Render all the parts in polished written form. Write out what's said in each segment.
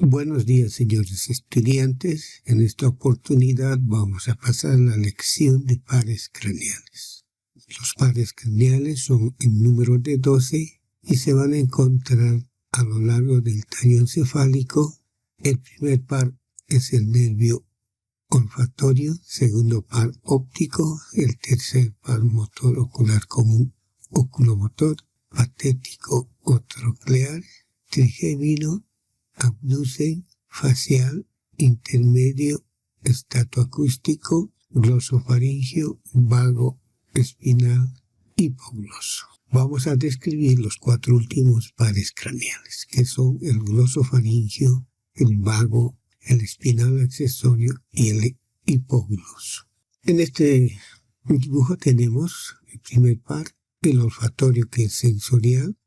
Buenos días, señores estudiantes. En esta oportunidad vamos a pasar la lección de pares craneales. Los pares craneales son en número de 12 y se van a encontrar a lo largo del tallo encefálico. El primer par es el nervio olfatorio, segundo par óptico, el tercer par motor ocular común, oculomotor, patético o troclear, trigémino, abducen, facial, intermedio, estatoacústico, glosofaringio, vago, espinal, hipogloso. Vamos a describir los 4 últimos pares craneales, que son el glosofaringio, el vago, el espinal accesorio y el hipogloso. En este dibujo tenemos el primer par, el olfatorio, que es sensorial,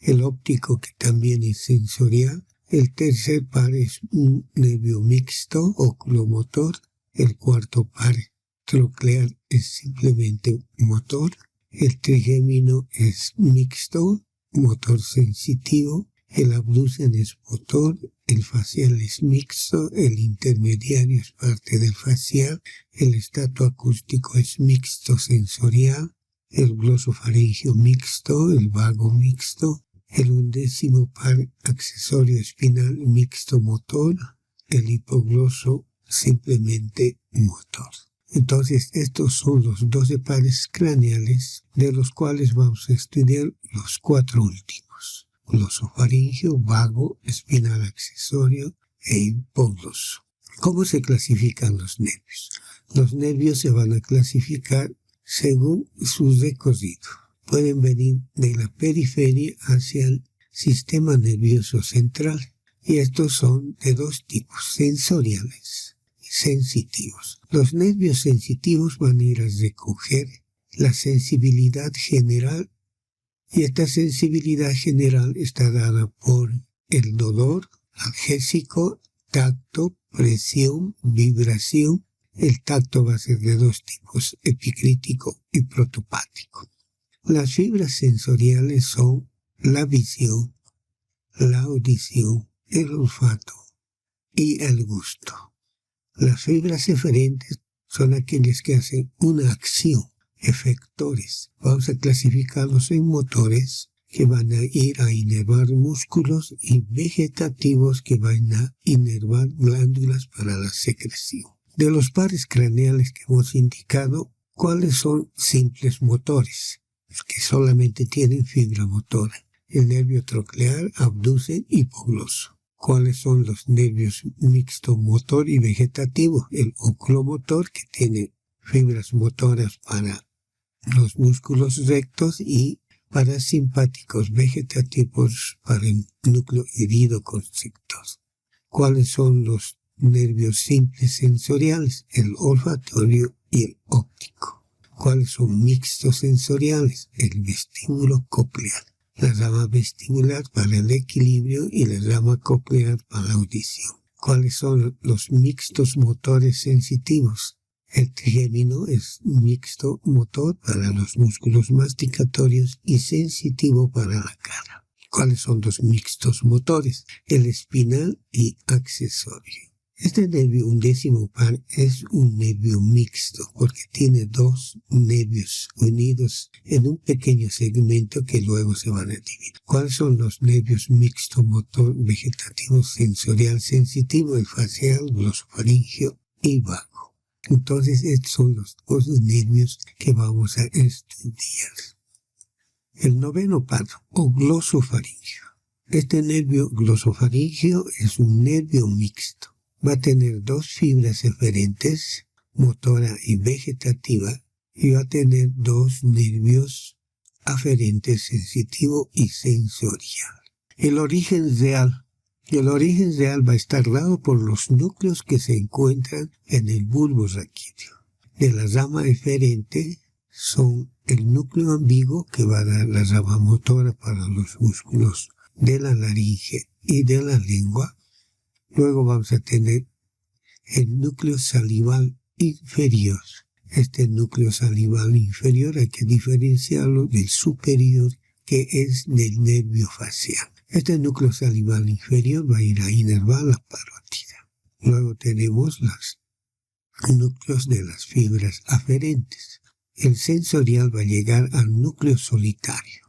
el óptico, que también es sensorial. El tercer par es un nervio mixto, oculomotor. El cuarto par, troclear, es simplemente motor. El trigémino es mixto, motor sensitivo. El abducen es motor. El facial es mixto. El intermediario es parte del facial. El estatoacústico es mixto sensorial. El glosofaringio mixto. El vago mixto. El 11º par accesorio espinal mixto motor, el hipogloso simplemente motor. Entonces estos son los 12 pares craneales, de los cuales vamos a estudiar los 4 últimos: glosofaringio, vago, espinal accesorio e hipogloso. ¿Cómo se clasifican los nervios? Los nervios se van a clasificar según su recorrido. Pueden venir de la periferia hacia el sistema nervioso central. Y estos son de 2 tipos: sensoriales y sensitivos. Los nervios sensitivos van a ir a recoger la sensibilidad general. Y esta sensibilidad general está dada por el dolor, analgésico, tacto, presión, vibración. El tacto va a ser de 2 tipos: epicrítico y protopático. Las fibras sensoriales son la visión, la audición, el olfato y el gusto. Las fibras eferentes son aquellas que hacen una acción, efectores. Vamos a clasificarlos en motores, que van a ir a inervar músculos, y vegetativos, que van a inervar glándulas para la secreción. De los pares craneales que hemos indicado, ¿cuáles son simples motores? Que solamente tienen fibra motora: el nervio troclear, abducen, hipogloso. ¿Cuáles son los nervios mixto motor y vegetativo? El oculomotor, que tiene fibras motoras para los músculos rectos, y parasimpáticos vegetativos para el núcleo iridoconstrictor. ¿Cuáles son los nervios simples sensoriales? El olfatorio y el óptico. ¿Cuáles son mixtos sensoriales? El vestíbulo coclear, la rama vestibular para el equilibrio y la rama coclear para la audición. ¿Cuáles son los mixtos motores sensitivos? El trigémino es mixto motor para los músculos masticatorios y sensitivo para la cara. ¿Cuáles son los mixtos motores? El espinal y accesorio. Este nervio 11º par es un nervio mixto porque tiene 2 nervios unidos en un pequeño segmento que luego se van a dividir. ¿Cuáles son los nervios mixto motor vegetativo sensorial sensitivo? El facial, glosofaringio y vago. Entonces estos son los 2 nervios que vamos a estudiar. El 9º par, o glosofaringio. Este nervio glosofaringio es un nervio mixto. Va a tener 2 fibras eferentes, motora y vegetativa, y va a tener 2 nervios aferentes, sensitivo y sensorial. El origen real va a estar dado por los núcleos que se encuentran en el bulbo raquídeo. De la rama eferente son el núcleo ambiguo, que va a dar la rama motora para los músculos de la laringe y de la lengua. Luego vamos a tener el núcleo salival inferior. Este núcleo salival inferior hay que diferenciarlo del superior, que es del nervio facial. Este núcleo salival inferior va a ir a inervar la parótida. Luego tenemos los núcleos de las fibras aferentes. El sensorial va a llegar al núcleo solitario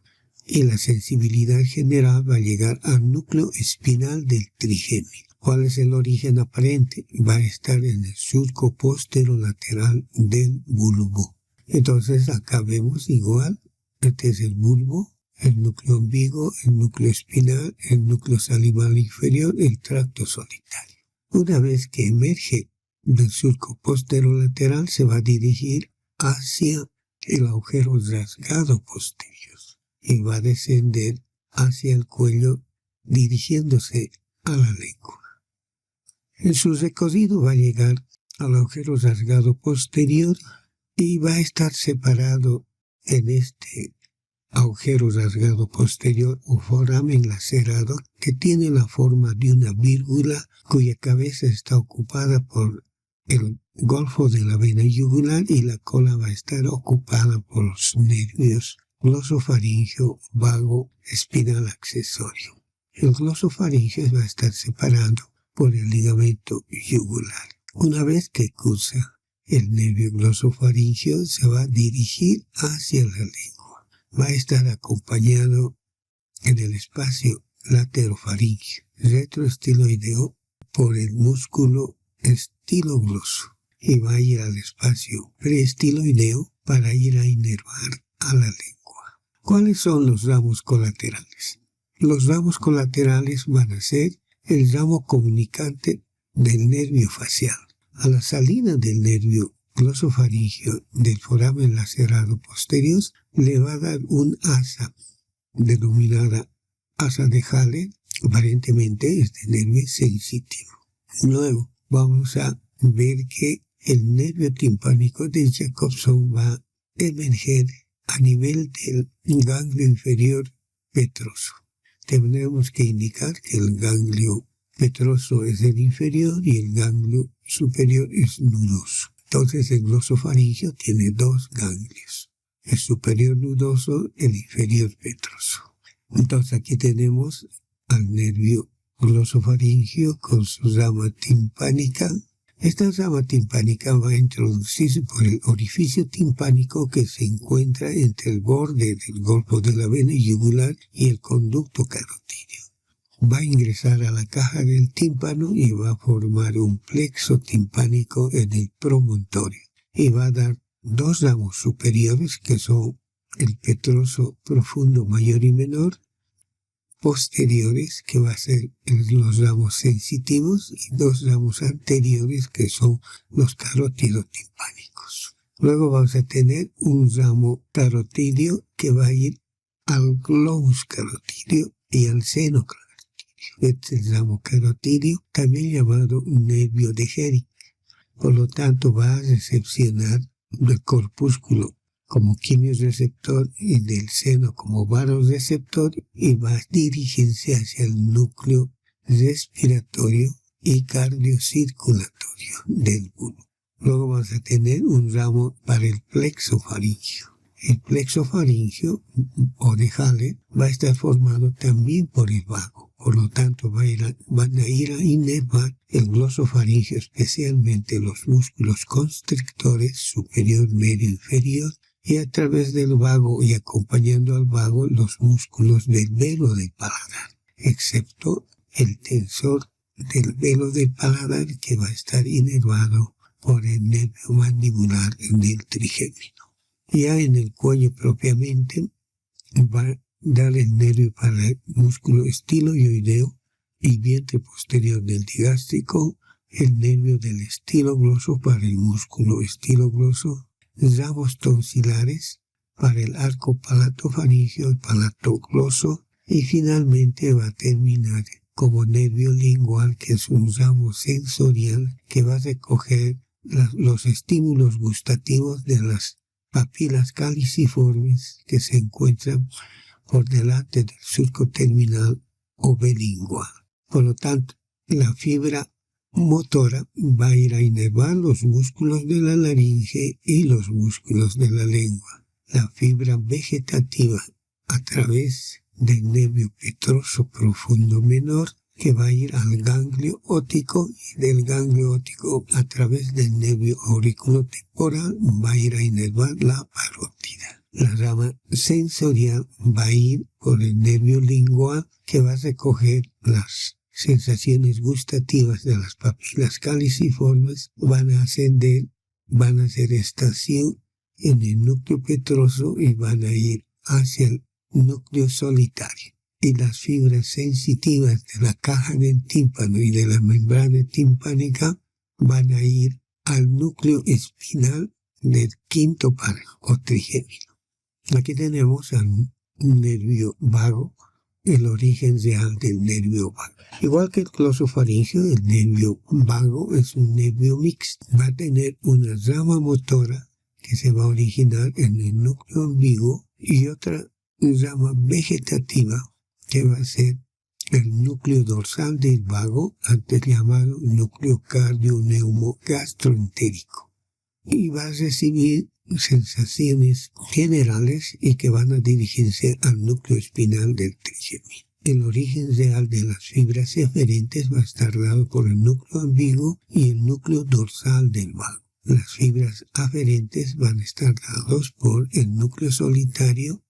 y la sensibilidad general va a llegar al núcleo espinal del trigémino. ¿Cuál es el origen aparente? Va a estar en el surco posterolateral del bulbo. Entonces acá vemos igual, este es el bulbo, el núcleo ombligo, el núcleo espinal, el núcleo salival inferior, el tracto solitario. Una vez que emerge del surco posterolateral se va a dirigir hacia el agujero rasgado posterior y va a descender hacia el cuello dirigiéndose a la lengua. En su recorrido va a llegar al agujero rasgado posterior y va a estar separado en este agujero rasgado posterior o foramen lacerado que tiene la forma de una vírgula cuya cabeza está ocupada por el golfo de la vena yugular y la cola va a estar ocupada por los nervios glosofaringeo, vago, espinal accesorio. El glosofaringeo va a estar separado por el ligamento yugular. Una vez que cruza el nervio glosofaringeo se va a dirigir hacia la lengua. Va a estar acompañado en el espacio laterofaringeo, retroestiloideo, por el músculo estilogloso y va a ir al espacio preestiloideo para ir a inervar a la lengua. ¿Cuáles son los ramos colaterales? Los ramos colaterales van a ser el ramo comunicante del nervio facial. A la salida del nervio glosofaringeo del foramen lacerado posterior le va a dar un asa denominada asa de Hale, aparentemente es de nervio sensitivo. Luego vamos a ver que el nervio timpánico de Jacobson va a emerger a nivel del ganglio inferior petroso. Tenemos que indicar que el ganglio petroso es el inferior y el ganglio superior es nudoso. Entonces el glosofaringeo tiene dos ganglios, el superior nudoso, el inferior petroso. Entonces aquí tenemos al nervio glosofaringeo con su rama timpánica. Esta rama timpánica va a introducirse por el orificio timpánico que se encuentra entre el borde del golfo de la vena yugular y el conducto carotídeo. Va a ingresar a la caja del tímpano y va a formar un plexo timpánico en el promontorio. Y va a dar dos ramos superiores que son el petroso profundo mayor y menor, posteriores que va a ser los ramos sensitivos y dos ramos anteriores que son los carotidotimpánicos. Luego vamos a tener un ramo carotídeo que va a ir al globus carotídeo y al seno carotídeo. Este ramo carotídeo también llamado nervio de Hering. Por lo tanto va a recepcionar del corpúsculo como quimioreceptor y del seno como varoreceptor y va a dirigirse hacia el núcleo respiratorio y cardiocirculatorio del bulbo. Luego vamos a tener un ramo para el plexo faríngeo. El plexo faríngeo o de Hale va a estar formado también por el vago. Por lo tanto van a ir a inervar el glosofaríngeo, especialmente los músculos constrictores superior, medio, inferior, y a través del vago y acompañando al vago los músculos del velo del paladar, excepto el tensor del velo del paladar que va a estar inervado por el nervio mandibular del trigémino. Ya en el cuello propiamente va a dar el nervio para el músculo estiloioideo y vientre posterior del digástrico, el nervio del estilogloso para el músculo estilogloso, ramos tonsilares para el arco palatofaríngeo y palatogloso y finalmente va a terminar como nervio lingual, que es un ramo sensorial que va a recoger los estímulos gustativos de las papilas caliciformes que se encuentran por delante del surco terminal o bilingual. Por lo tanto, la fibra motora va a ir a inervar los músculos de la laringe y los músculos de la lengua. La fibra vegetativa a través del nervio petroso profundo menor, que va a ir al ganglio óptico, y del ganglio óptico a través del nervio auriculotemporal va a ir a inervar la parótida. La rama sensorial va a ir por el nervio lingual, que va a recoger las sensaciones gustativas de las papilas caliciformes, van a ascender, van a hacer estación en el núcleo petroso y van a ir hacia el núcleo solitario. Y las fibras sensitivas de la caja del tímpano y de la membrana timpánica van a ir al núcleo espinal del quinto par o trigémino. Aquí tenemos al nervio vago, el origen real del nervio vago. Igual que el glosofaringio, el nervio vago es un nervio mixto. Va a tener una rama motora que se va a originar en el núcleo ambiguo y otra rama vegetativa que va a ser el núcleo dorsal del vago, antes llamado núcleo cardio-neumo-gastroentérico. Y va a recibir sensaciones generales y que van a dirigirse al núcleo espinal del trigémino. El origen real de las fibras eferentes va a estar dado por el núcleo ambiguo y el núcleo dorsal del vago. Las fibras aferentes van a estar dados por el núcleo solitario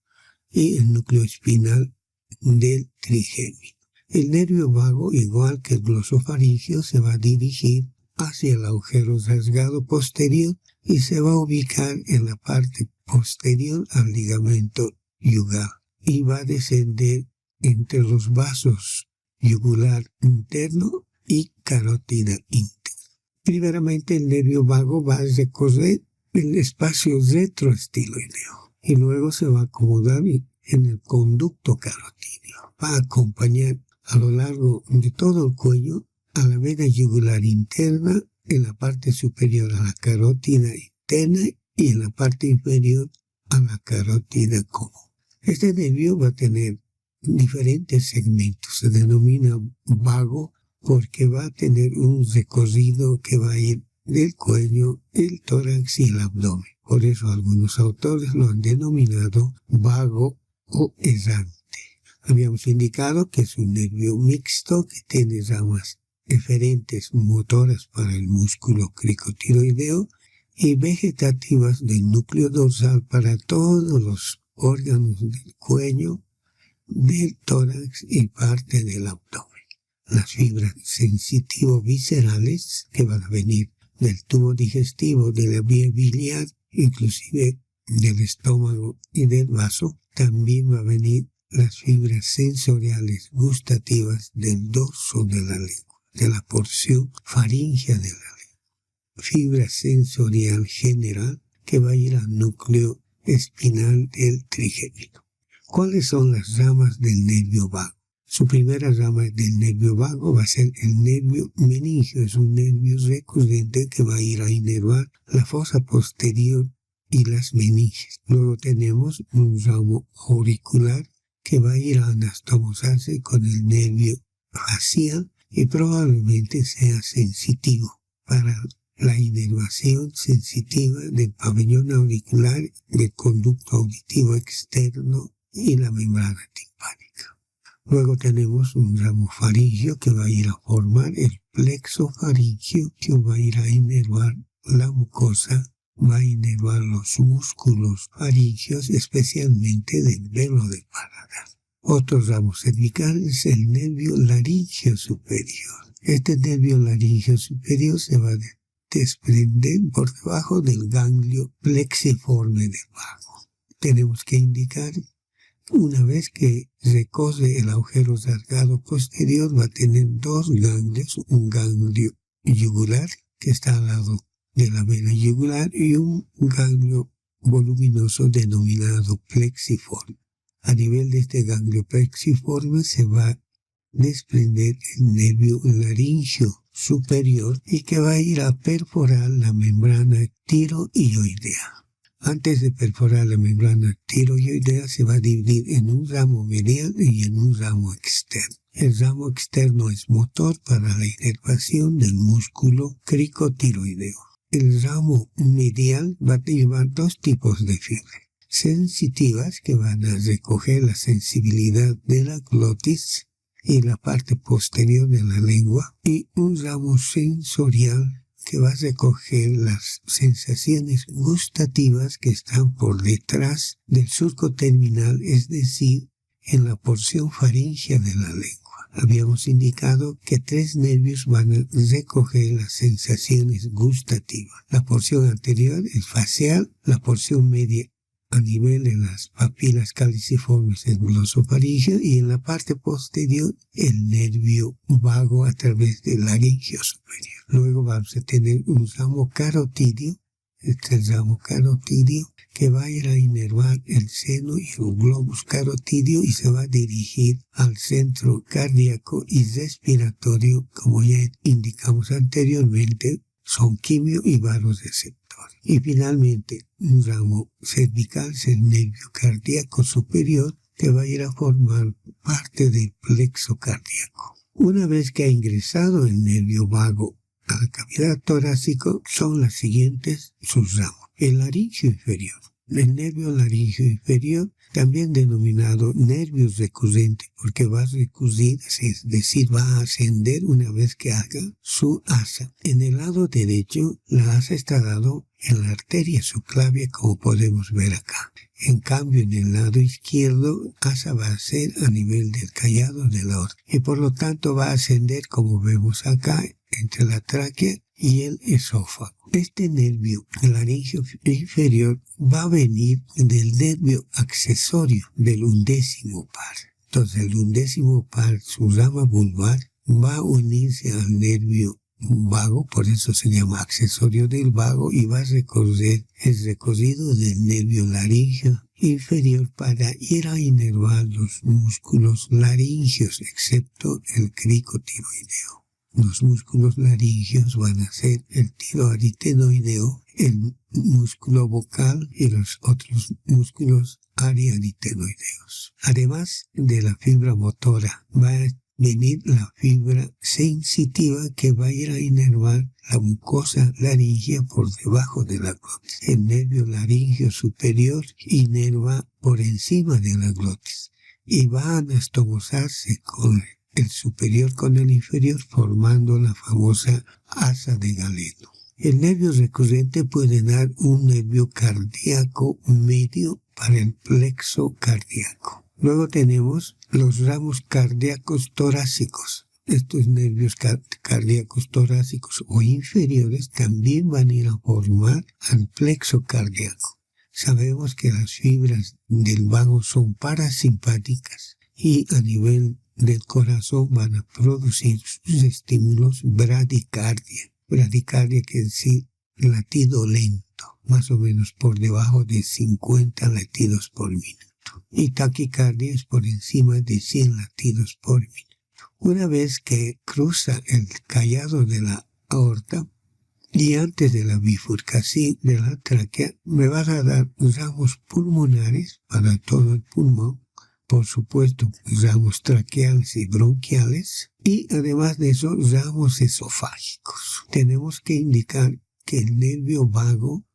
y el núcleo espinal del trigémino. El nervio vago, igual que el glosofaringio, se va a dirigir hacia el agujero rasgado posterior y se va a ubicar en la parte posterior al ligamento yugal y va a descender entre los vasos yugular interno y carótida interna. Primeramente, el nervio vago va a recorrer el espacio retroestiloideo y luego se va a acomodar en el conducto carotídeo. Va a acompañar a lo largo de todo el cuello a la vena yugular interna, en la parte superior a la carótida interna y en la parte inferior a la carótida común. Este nervio va a tener diferentes segmentos. Se denomina vago porque va a tener un recorrido que va a ir del cuello, el tórax y el abdomen. Por eso algunos autores lo han denominado vago o errante. Habíamos indicado que es un nervio mixto que tiene ramas eferentes motoras para el músculo cricotiroideo y vegetativas del núcleo dorsal para todos los órganos del cuello, del tórax y parte del abdomen. Las fibras sensitivo-viscerales que van a venir del tubo digestivo, de la vía biliar, inclusive del estómago y del vaso, también va a venir las fibras sensoriales gustativas del dorso de la lengua, de la porción faríngea de la lengua. Fibra sensorial general que va a ir al núcleo espinal del trigémino. ¿Cuáles son las ramas del nervio vago? Su primera rama del nervio vago va a ser el nervio meningio. Es un nervio recurrente que va a ir a inervar la fosa posterior y las meninges. Luego tenemos un ramo auricular que va a ir a anastomosarse con el nervio facial y probablemente sea sensitivo para la inervación sensitiva del pabellón auricular, del conducto auditivo externo y la membrana timpánica. Luego tenemos un ramo faríngeo que va a ir a formar el plexo faríngeo, que va a ir a inervar la mucosa, va a inervar los músculos faríngeos, especialmente del velo del paladar. Otro ramo cervical es el nervio laríngeo superior. Este nervio laríngeo superior se va a desprender por debajo del ganglio plexiforme del vago. Tenemos que indicar, una vez que recorre el agujero rasgado posterior, va a tener dos ganglios, un ganglio yugular que está al lado de la vena yugular y un ganglio voluminoso denominado plexiforme. A nivel de este ganglio plexiforme se va a desprender el nervio laríngeo superior y que va a ir a perforar la membrana tiroideal. Antes de perforar la membrana tiroidea se va a dividir en un ramo medial y en un ramo externo. El ramo externo es motor para la inervación del músculo cricotiroideo. El ramo medial va a llevar dos tipos de fibras. Sensitivas, que van a recoger la sensibilidad de la glotis y la parte posterior de la lengua, y un ramo sensorial que va a recoger las sensaciones gustativas que están por detrás del surco terminal, es decir, en la porción faríngea de la lengua. Habíamos indicado que 3 nervios van a recoger las sensaciones gustativas. La porción anterior es facial, la porción media a nivel de las papilas caliciformes el glosofaríngeo, y en la parte posterior el nervio vago a través del laringio superior. Luego vamos a tener un ramo carotidio, este ramo carotidio que va a ir a inervar el seno y el globus carotidio y se va a dirigir al centro cardíaco y respiratorio, como ya indicamos anteriormente, son quimio y vasoreceptores. Y finalmente, un ramo cervical es el nervio cardíaco superior, que va a ir a formar parte del plexo cardíaco. Una vez que ha ingresado el nervio vago a la cavidad torácica, son las siguientes sus ramos. El laringio inferior. El nervio laringio inferior, también denominado nervio recurrente, porque va a recurrir, es decir, va a ascender una vez que haga su asa. En el lado derecho, la asa está dado en la arteria subclavia, como podemos ver acá. En cambio, en el lado izquierdo, asa va a ser a nivel del callado de la aorta, y por lo tanto va a ascender, como vemos acá, entre la tráquea y el esófago. Este nervio laringio inferior va a venir del nervio accesorio del undécimo par. Entonces el undécimo par, su rama vulvar, va a unirse al nervio vago, por eso se llama accesorio del vago, y va a recorrer el recorrido del nervio laringio inferior para ir a inervar los músculos laringios, excepto el cricotiroideo. Los músculos laringios van a ser el tiroaritenoideo, el músculo vocal y los otros músculos ariaritenoideos. Además de la fibra motora, va a venir la fibra sensitiva, que va a ir a inervar la mucosa laringea por debajo de la glotis. El nervio laringio superior inerva por encima de la glotis y va a anastomosarse con el superior con el inferior, formando la famosa asa de Galeno. El nervio recurrente puede dar un nervio cardíaco medio para el plexo cardíaco. Luego tenemos los ramos cardíacos torácicos. Estos nervios cardíacos torácicos o inferiores también van a ir a formar al plexo cardíaco. Sabemos que las fibras del vago son parasimpáticas y a nivel del corazón van a producir sus estímulos bradicardia. Bradicardia quiere decir latido lento, más o menos por debajo de 50 latidos por minuto. Y taquicardia es por encima de 100 latidos por minuto. Una vez que cruza el callado de la aorta y antes de la bifurcación de la tráquea, me van a dar ramos pulmonares para todo el pulmón, por supuesto ramos traqueales y bronquiales, y además de eso ramos esofágicos. Tenemos que indicar que el nervio vago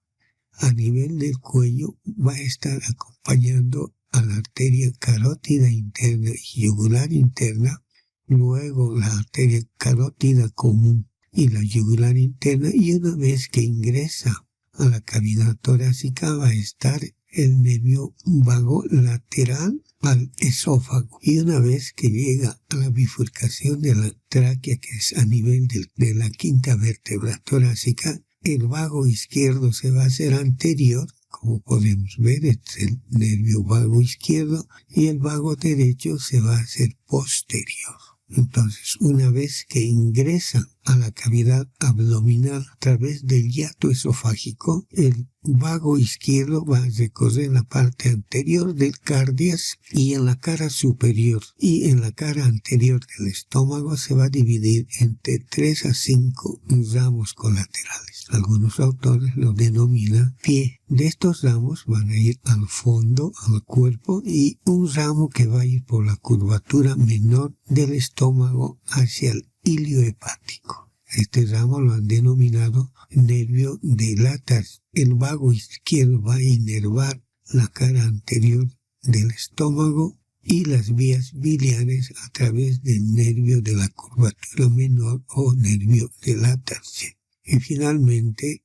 a nivel del cuello va a estar acompañando a la arteria carótida interna y yugular interna, luego la arteria carótida común y la yugular interna, y una vez que ingresa a la cavidad torácica va a estar el nervio vago lateral al esófago, y una vez que llega a la bifurcación de la tráquea, que es a nivel de la quinta vértebra torácica, el vago izquierdo se va a hacer anterior, como podemos ver, es el nervio vago izquierdo, y el vago derecho se va a hacer posterior. Entonces, una vez que ingresa a la cavidad abdominal a través del hiato esofágico, el vago izquierdo va a recorrer la parte anterior del cardias y en la cara superior y en la cara anterior del estómago se va a dividir entre 3 a 5 ramos colaterales. Algunos autores lo denominan pie. De estos ramos van a ir al fondo, al cuerpo, y un ramo que va a ir por la curvatura menor del estómago hacia el hilio hepático. Este ramo lo han denominado nervio de Latarce. El vago izquierdo va a inervar la cara anterior del estómago y las vías biliares a través del nervio de la curvatura menor o nervio de Latarce. Y finalmente,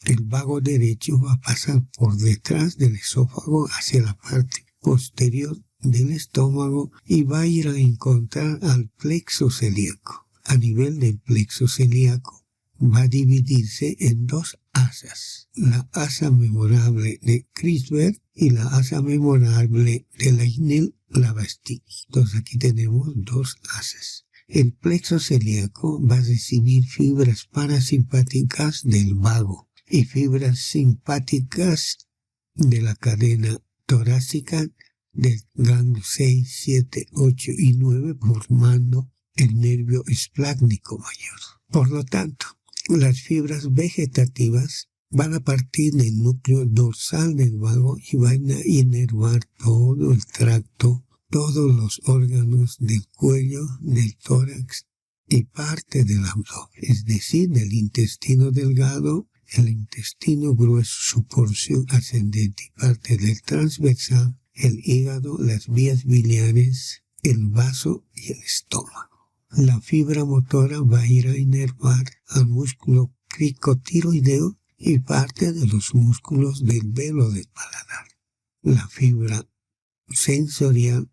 el vago derecho va a pasar por detrás del esófago hacia la parte posterior del estómago y va a ir a encontrar al plexo celíaco. A nivel del plexo celíaco va a dividirse en dos asas, la asa memorable de Crisberg y la asa memorable de Leibniz-Lavastin. Entonces aquí tenemos dos asas. El plexo celíaco va a recibir fibras parasimpáticas del vago y fibras simpáticas de la cadena torácica del ganglio 6, 7, 8 y 9 formando el nervio esplácnico mayor. Por lo tanto, las fibras vegetativas van a partir del núcleo dorsal del vago y van a inervar todo el tracto, todos los órganos del cuello, del tórax y parte del abdomen, es decir, del intestino delgado, el intestino grueso, su porción ascendente y parte del transversal, el hígado, las vías biliares, el vaso y el estómago. La fibra motora va a ir a inervar al músculo cricotiroideo y parte de los músculos del velo del paladar. La fibra sensorial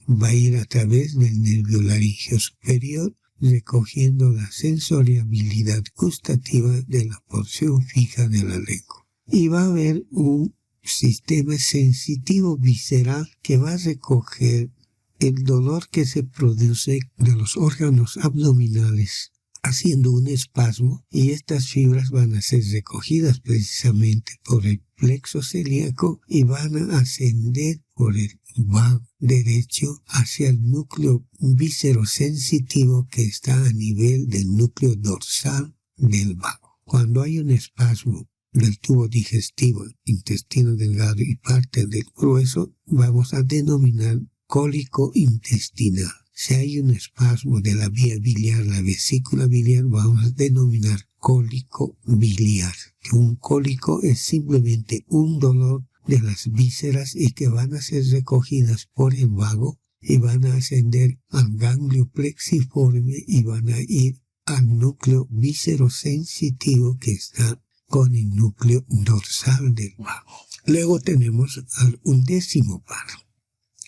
va a ir a través del nervio laríngeo superior, recogiendo la sensoriabilidad gustativa de la porción fija de la lengua. Y va a haber un sistema sensitivo visceral que va a recoger el dolor que se produce de los órganos abdominales, haciendo un espasmo, y estas fibras van a ser recogidas precisamente por el plexo celíaco y van a ascender por el vago derecho hacia el núcleo viscerosensitivo que está a nivel del núcleo dorsal del vago. Cuando hay un espasmo del tubo digestivo, intestino delgado y parte del grueso, vamos a denominar cólico intestinal. Si hay un espasmo de la vía biliar, la vesícula biliar, vamos a denominar cólico biliar. Que un cólico es simplemente un dolor de las vísceras y que van a ser recogidas por el vago y van a ascender al ganglio plexiforme y van a ir al núcleo viscerosensitivo que está con el núcleo dorsal del vago. Luego tenemos al undécimo par.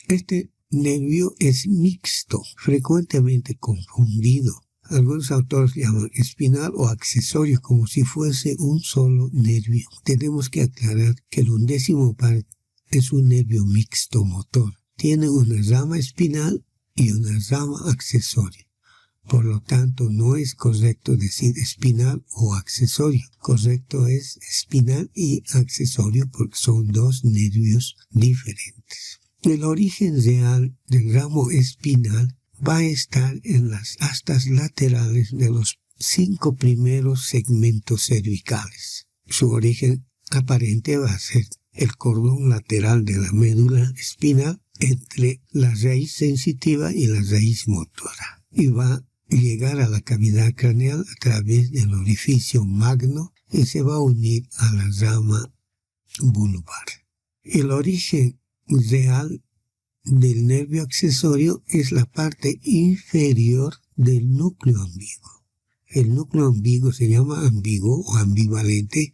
Este nervio es mixto, frecuentemente confundido. Algunos autores llaman espinal o accesorio, como si fuese un solo nervio. Tenemos que aclarar que el undécimo par es un nervio mixto motor. Tiene una rama espinal y una rama accesoria. Por lo tanto, no es correcto decir espinal o accesorio. Correcto es espinal y accesorio porque son dos nervios diferentes. El origen real del ramo espinal va a estar en las astas laterales de los 5 primeros segmentos cervicales. Su origen aparente va a ser el cordón lateral de la médula espinal entre la raíz sensitiva y la raíz motora. Y va a llegar a la cavidad craneal a través del orificio magno y se va a unir a la rama vulvar. El origen real del nervio accesorio es la parte inferior del núcleo ambiguo. El núcleo ambiguo se llama ambiguo o ambivalente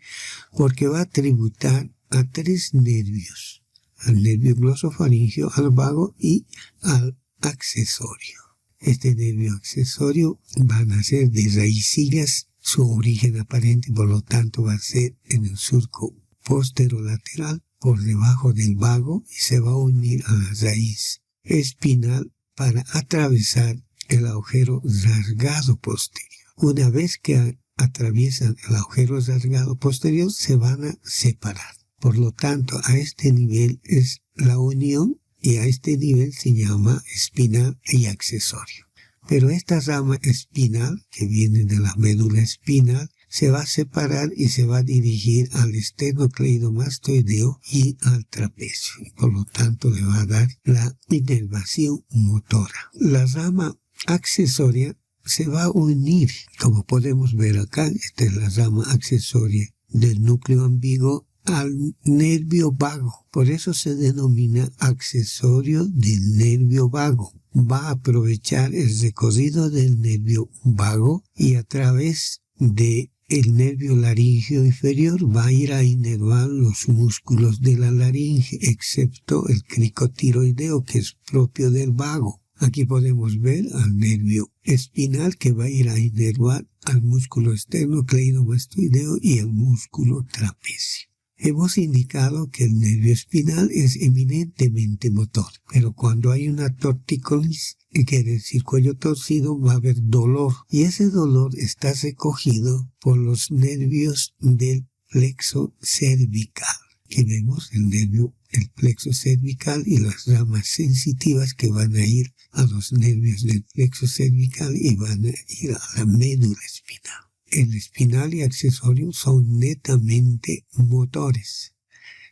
porque va a tributar a 3 nervios, al nervio glosofaringeo, al vago y al accesorio. Este nervio accesorio va a nacer de raicillas, su origen aparente por lo tanto va a ser en el surco posterolateral por debajo del vago y se va a unir a la raíz espinal para atravesar el agujero rasgado posterior. Una vez que atraviesan el agujero rasgado posterior se van a separar. Por lo tanto, a este nivel es la unión y a este nivel se llama espinal y accesorio. Pero esta rama espinal, que viene de la médula espinal, se va a separar y se va a dirigir al esternocleidomastoideo y al trapecio. Por lo tanto, le va a dar la inervación motora. La rama accesoria se va a unir, como podemos ver acá, esta es la rama accesoria del núcleo ambiguo al nervio vago. Por eso se denomina accesorio del nervio vago. Va a aprovechar el recorrido del nervio vago y a través de el nervio laríngeo inferior va a ir a inervar los músculos de la laringe, excepto el cricotiroideo, que es propio del vago. Aquí podemos ver al nervio espinal que va a ir a inervar al músculo esternocleidomastoideo y al músculo trapecio. Hemos indicado que el nervio espinal es eminentemente motor, pero cuando hay una tortícolis, quiere decir cuello torcido, va a haber dolor, y ese dolor está recogido por los nervios del plexo cervical. Aquí vemos el plexo cervical y las ramas sensitivas que van a ir a los nervios del plexo cervical y van a ir a la médula espinal. El espinal y accesorio son netamente motores.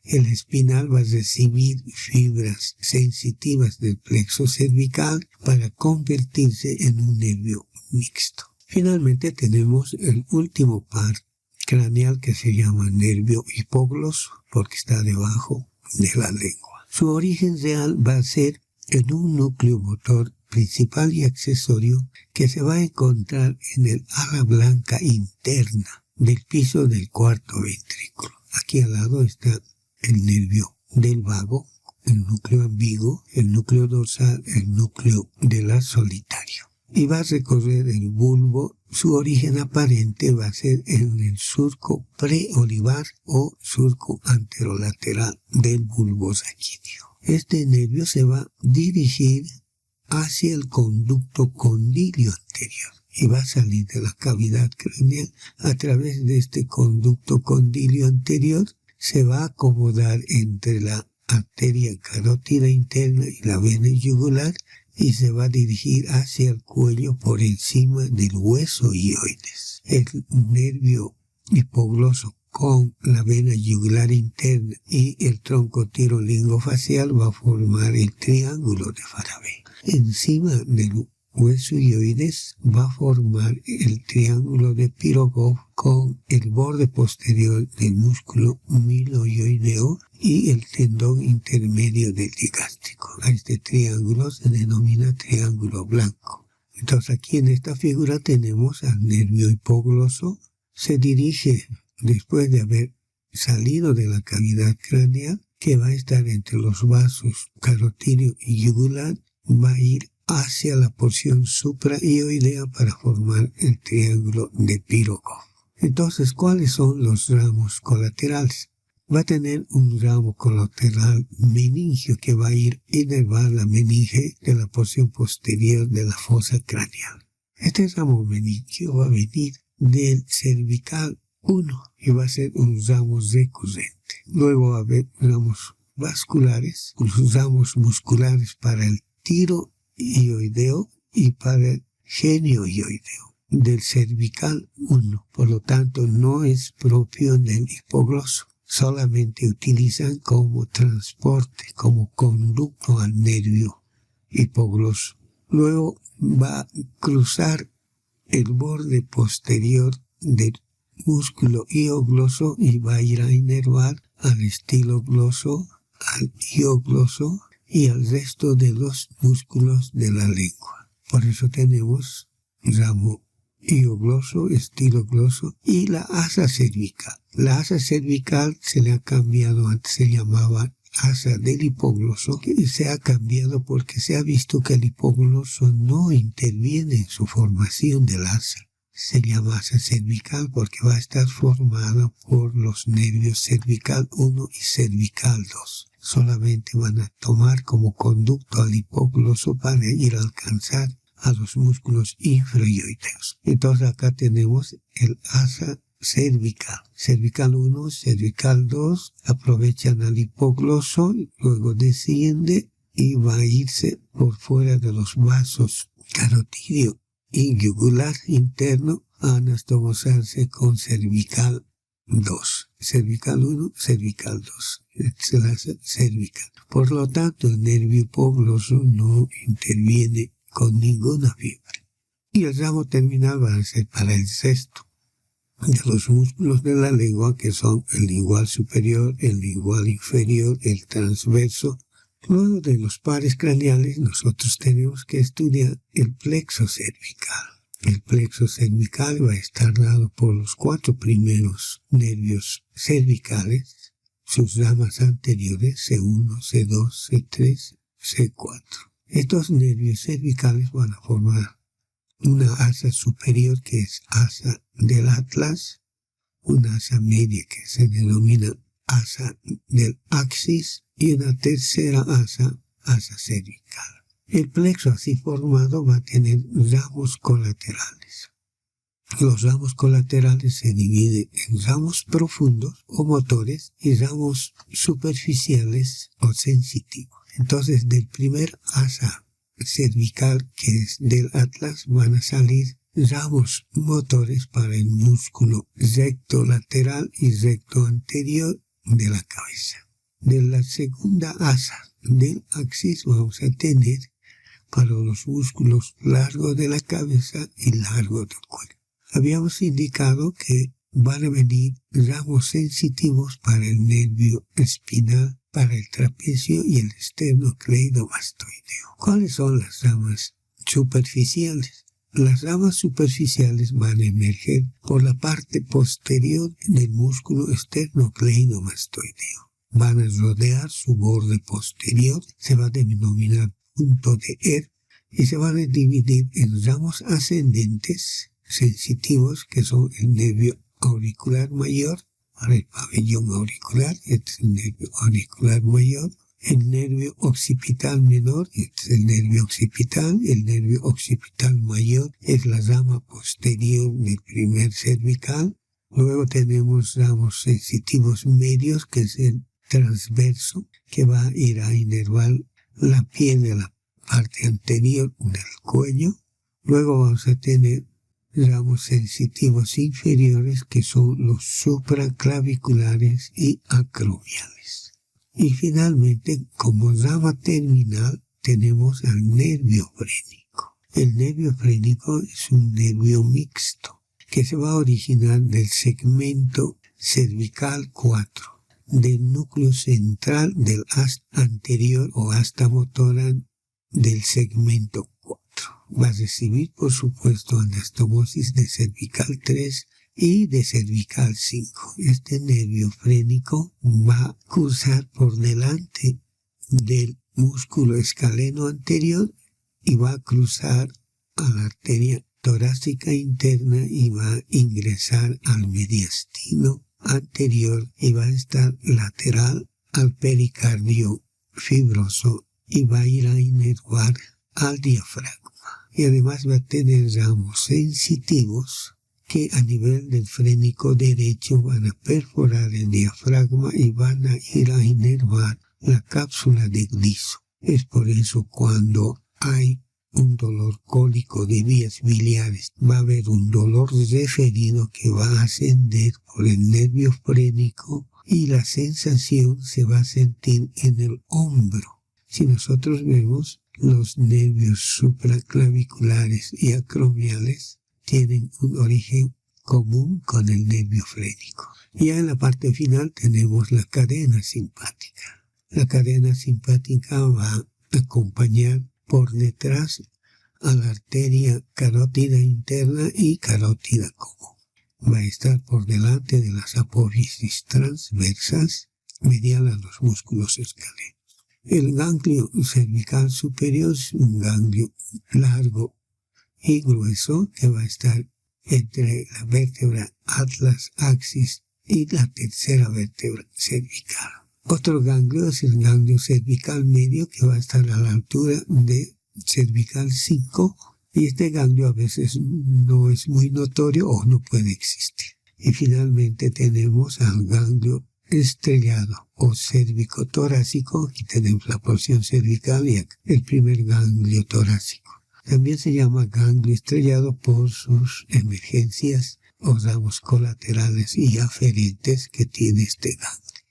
El espinal va a recibir fibras sensitivas del plexo cervical para convertirse en un nervio mixto. Finalmente tenemos el último par craneal que se llama nervio hipogloso porque está debajo de la lengua. Su origen real va a ser en un núcleo motor principal y accesorio que se va a encontrar en el ala blanca interna del piso del cuarto ventrículo. Aquí al lado está el nervio del vago, el núcleo ambiguo, el núcleo dorsal, el núcleo de la solitario. Y va a recorrer el bulbo. Su origen aparente va a ser en el surco preolivar o surco anterolateral del bulbo sanguíneo. Este nervio se va a dirigir hacia el conducto condilio anterior y va a salir de la cavidad craneal. A través de este conducto condilio anterior se va a acomodar entre la arteria carótida interna y la vena yugular y se va a dirigir hacia el cuello por encima del hueso hioides. El nervio hipogloso con la vena yugular interna y el tronco tirolingofacial va a formar el triángulo de Faraday. Encima del hueso hioides va a formar el triángulo de Pirogov con el borde posterior del músculo milohioideo y el tendón intermedio del digástrico. A este triángulo se denomina triángulo blanco. Entonces aquí en esta figura tenemos al nervio hipogloso. Se dirige después de haber salido de la cavidad craneal, que va a estar entre los vasos carotídeo y yugular, va a ir hacia la porción suprahioidea para formar el triángulo de Pirogov. Entonces, ¿cuáles son los ramos colaterales? Va a tener un ramo colateral meningio que va a ir a inervar la meninge de la porción posterior de la fosa craneal. Este ramo meningio va a venir del cervical 1 y va a ser un ramo recurrente. Luego va a haber ramos vasculares, los ramos musculares para el tiroideo y para el genioideo del cervical 1. Por lo tanto, no es propio del hipogloso. Solamente utilizan como transporte, como conducto al nervio hipogloso. Luego va a cruzar el borde posterior del músculo hiogloso y va a ir a inervar al estilogloso, al hiogloso y al resto de los músculos de la lengua. Por eso tenemos ramo hiogloso, estilogloso y la asa cervical. La asa cervical se le ha cambiado, antes se llamaba asa del hipogloso, que se ha cambiado porque se ha visto que el hipogloso no interviene en su formación del asa. Se llama asa cervical porque va a estar formada por los nervios cervical 1 y cervical 2. Solamente van a tomar como conducto al hipogloso para ir a alcanzar a los músculos infrahioideos. Entonces acá tenemos el asa cervical. Cervical 1, cervical 2, aprovechan al hipogloso, luego desciende y va a irse por fuera de los vasos carotídeo y yugular interno a anastomosarse con cervical 2. Cervical 1, cervical 2. Es la cervical. Por lo tanto, el nervio hipogloso no interviene con ninguna fibra. Y el ramo terminal va a ser para el sexto de los músculos de la lengua, que son el lingual superior, el lingual inferior, el transverso. Luego de los pares craneales, nosotros tenemos que estudiar el plexo cervical. El plexo cervical va a estar dado por los 4 primeros nervios cervicales, sus ramas anteriores, C1, C2, C3, C4. Estos nervios cervicales van a formar una asa superior que es asa del atlas, una asa media que se denomina asa del axis y una tercera asa cervical. El plexo así formado va a tener ramos colaterales. Los ramos colaterales se dividen en ramos profundos o motores y ramos superficiales o sensitivos. Entonces, del primer asa cervical, que es del atlas, van a salir ramos motores para el músculo recto lateral y recto anterior de la cabeza. De la segunda asa del axis vamos a tener para los músculos largos de la cabeza y largos del cuello. Habíamos indicado que van a venir ramos sensitivos para el nervio espinal, para el trapecio y el esternocleidomastoideo. ¿Cuáles son las ramas superficiales? Las ramas superficiales van a emerger por la parte posterior del músculo esternocleidomastoideo. Van a rodear su borde posterior, se va a denominar punto de Ehrlich, y se van a dividir en ramos ascendentes sensitivos, que son el nervio auricular mayor, para el pabellón auricular, este es el nervio auricular mayor, el nervio occipital menor, este es el nervio occipital mayor es la rama posterior del primer cervical. Luego tenemos ramos sensitivos medios, que es el transverso, que va a ir a inervar la piel de la parte anterior del cuello. Luego vamos a tener ramos sensitivos inferiores, que son los supraclaviculares y acromiales. Y finalmente, como rama terminal, tenemos al nervio frénico. El nervio frénico es un nervio mixto que se va a originar del segmento cervical 4, del núcleo central del asta anterior o asta motora del segmento 4. Va a recibir, por supuesto, anastomosis de cervical 3 y de cervical 5. Este nervio frénico va a cruzar por delante del músculo escaleno anterior y va a cruzar a la arteria torácica interna y va a ingresar al mediastino anterior y va a estar lateral al pericardio fibroso y va a ir a inervar al diafragma. Y además va a tener ramos sensitivos que a nivel del frénico derecho van a perforar el diafragma y van a ir a inervar la cápsula de gliso. Es por eso cuando hay un dolor cólico de vías biliares, va a haber un dolor referido que va a ascender por el nervio frénico y la sensación se va a sentir en el hombro. Si nosotros vemos, los nervios supraclaviculares y acromiales tienen un origen común con el nervio frénico. Ya en la parte final tenemos la cadena simpática. La cadena simpática va a acompañar por detrás a la arteria carótida interna y carótida común. Va a estar por delante de las apófisis transversas medial a los músculos escalenos. El ganglio cervical superior es un ganglio largo y grueso que va a estar entre la vértebra atlas axis y la tercera vértebra cervical. Otro ganglio es el ganglio cervical medio, que va a estar a la altura de cervical 5, y este ganglio a veces no es muy notorio o no puede existir. Y finalmente tenemos al ganglio estrellado o cérvico-torácico. Aquí tenemos la porción cervical y el primer ganglio torácico. También se llama ganglio estrellado por sus emergencias o ramos colaterales y aferentes que tiene este ganglio.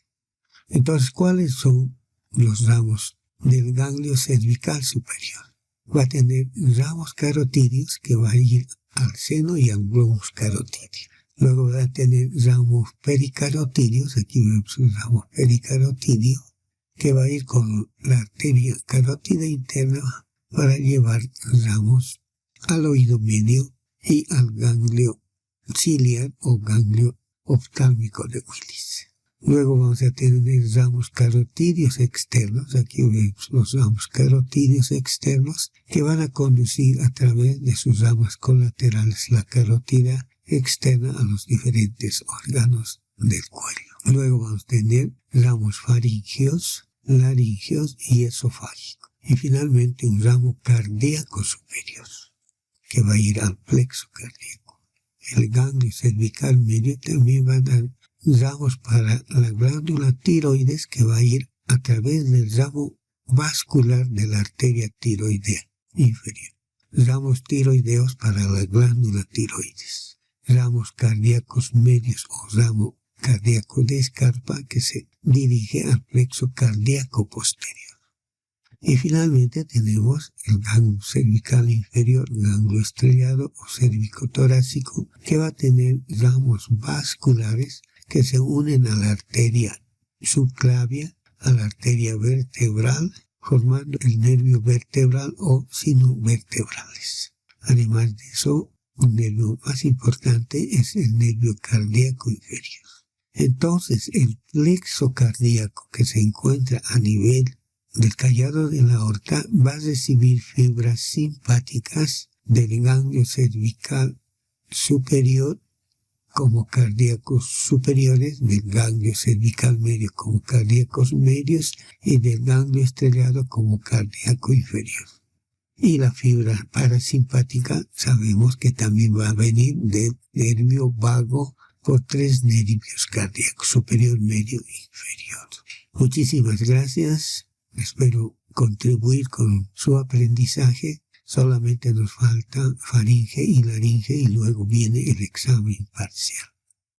Entonces, ¿cuáles son los ramos del ganglio cervical superior? Va a tener ramos carotídeos que va a ir al seno y al globus carotídeo. Luego va a tener ramos pericarotídeos, aquí vemos un ramo pericarotídeo, que va a ir con la arteria carótida interna para llevar ramos al oído medio y al ganglio ciliar o ganglio oftálmico de Willis. Luego vamos a tener ramos carotídeos externos, aquí vemos los ramos carotídeos externos, que van a conducir a través de sus ramas colaterales la carótida externa a los diferentes órganos del cuello. Luego vamos a tener ramos faringeos, laringeos y esofágicos. Y finalmente un ramo cardíaco superior, que va a ir al plexo cardíaco. El ganglio cervical medio también va a dar ramos para la glándula tiroides, que va a ir a través del ramo vascular de la arteria tiroidea inferior. Ramos tiroideos para la glándula tiroides. Ramos cardíacos medios o ramo cardíaco de escarpa que se dirige al plexo cardíaco posterior. Y finalmente tenemos el ganglio cervical inferior, ganglio estrellado o cervicotorácico, que va a tener ramos vasculares que se unen a la arteria subclavia, a la arteria vertebral, formando el nervio vertebral o sinovertebrales. Además de eso, un nervio más importante es el nervio cardíaco inferior. Entonces, el plexo cardíaco que se encuentra a nivel del callado de la aorta va a recibir fibras simpáticas del ganglio cervical superior como cardíacos superiores, del ganglio cervical medio como cardíacos medios y del ganglio estrellado como cardíaco inferior. Y la fibra parasimpática sabemos que también va a venir del nervio vago por 3 nervios cardíacos, superior, medio e inferior. Muchísimas gracias. Espero contribuir con su aprendizaje. Solamente nos falta faringe y laringe y luego viene el examen parcial.